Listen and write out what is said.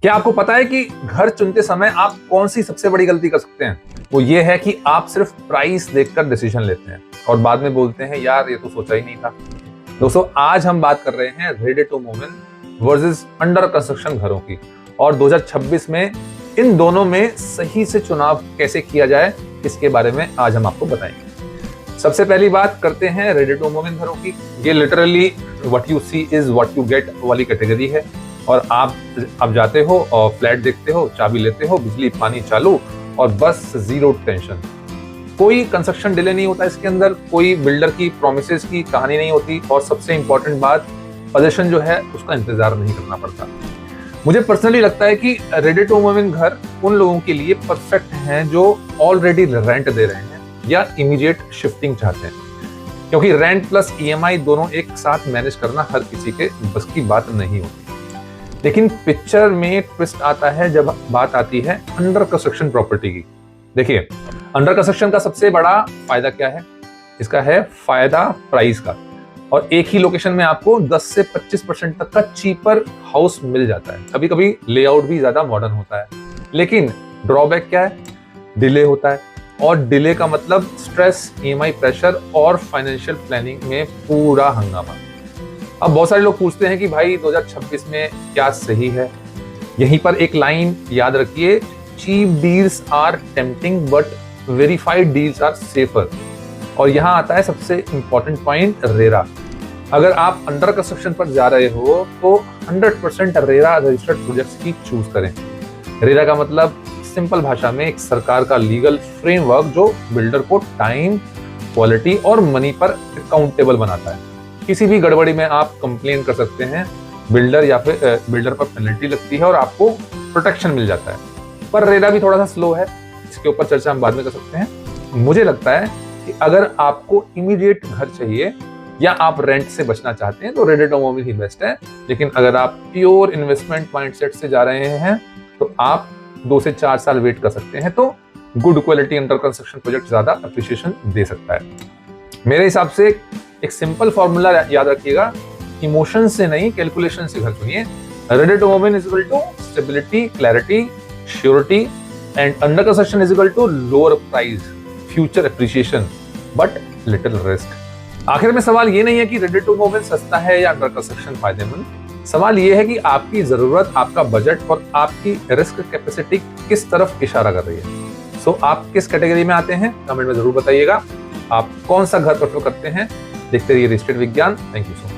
क्या आपको पता है कि घर चुनते समय आप कौन सी सबसे बड़ी गलती कर सकते हैं? वो ये है कि आप सिर्फ प्राइस देखकर डिसीजन लेते हैं और बाद में बोलते हैं यार ये तो सोचा ही नहीं था। दोस्तों, आज हम बात कर रहे हैं ready to move in versus under construction घरों की, और 2026 में इन दोनों में सही से चुनाव कैसे किया जाए इसके बारे में आज हम आपको बताएंगे। सबसे पहली बात करते हैं रेडी टू मूव इन घरों की। ये literally what you see is what you get वाली कैटेगरी है। और आप जाते हो और फ्लैट देखते हो, चाबी लेते हो, बिजली पानी चालू और बस जीरो टेंशन। कोई कंस्ट्रक्शन डिले नहीं होता इसके अंदर, कोई बिल्डर की प्रोमिसेस की कहानी नहीं होती, और सबसे इंपॉर्टेंट बात, पोजीशन जो है उसका इंतजार नहीं करना पड़ता। मुझे पर्सनली लगता है कि रेडी टू मूव इन घर उन लोगों के लिए परफेक्ट हैं जो ऑलरेडी रेंट दे रहे हैं या इमीडिएट शिफ्टिंग चाहते हैं, क्योंकि रेंट प्लस ईएमआई दोनों एक साथ मैनेज करना हर किसी के बस की बात नहीं होती। लेकिन पिक्चर में ट्विस्ट आता है जब बात आती है अंडर कंस्ट्रक्शन प्रॉपर्टी की। देखिए, अंडर कंस्ट्रक्शन का सबसे बड़ा फायदा क्या है? इसका है फायदा प्राइस का, और एक ही लोकेशन में आपको 10 से 25% तक का चीपर हाउस मिल जाता है। कभी कभी लेआउट भी ज्यादा मॉडर्न होता है, लेकिन ड्रॉबैक क्या है? डिले होता है, और डिले का मतलब स्ट्रेस, ईएमआई प्रेशर और फाइनेंशियल प्लानिंग में पूरा हंगामा। अब बहुत सारे लोग पूछते हैं कि भाई 2026 में क्या सही है? यहीं पर एक लाइन याद रखिए, cheap deals are tempting but verified deals are safer. और यहाँ आता है सबसे इंपॉर्टेंट पॉइंट, रेरा। अगर आप अंडर कंस्ट्रक्शन पर जा रहे हो तो 100% रेरा रजिस्टर्ड प्रोजेक्ट्स की चूज करें। रेरा का मतलब सिंपल भाषा में एक सरकार का लीगल फ्रेमवर्क जो बिल्डर को टाइम, क्वालिटी और मनी पर अकाउंटेबल बनाता है। किसी भी गड़बड़ी में आप कंप्लेन कर सकते हैं, बिल्डर या फिर बिल्डर पर पेनल्टी लगती है और आपको प्रोटेक्शन मिल जाता है। पर रेरा भी थोड़ा सा स्लो है, इसके ऊपर चर्चा हम बाद में कर सकते हैं। मुझे लगता है कि अगर आपको इमीडिएट घर चाहिए या आप रेंट से बचना चाहते हैं तो रेडी टू मूव इन ही बेस्ट है। लेकिन अगर आप प्योर इन्वेस्टमेंट माइंडसेट से जा रहे हैं तो आप 2 से 4 साल वेट कर सकते हैं, तो good quality under construction project ज्यादा अप्रिशिएशन दे सकता है। मेरे हिसाब से एक सिंपल फॉर्मूला याद रखिएगा, इमोशन से नहीं कैलकुलेशन से घर चुनिए। Ready to move in is equal to stability, clarity, surety, and under construction is equal to lower price, future appreciation but little risk. आखिर में सवाल ये नहीं है कि रेडी टू मूव इन सस्ता है या अंडर कंस्ट्रक्शन फायदेमंद। सवाल ये है कि आपकी जरूरत, आपका बजट और आपकी रिस्क कैपेसिटी किस तरफ इशारा कर रही है। सो आप किस कैटेगरी में आते हैं कमेंट में जरूर बताइएगा। आप कौन सा घर प्रेफर करते हैं? देखते रहिए रियल एस्टेट विज्ञान। Thank you so much.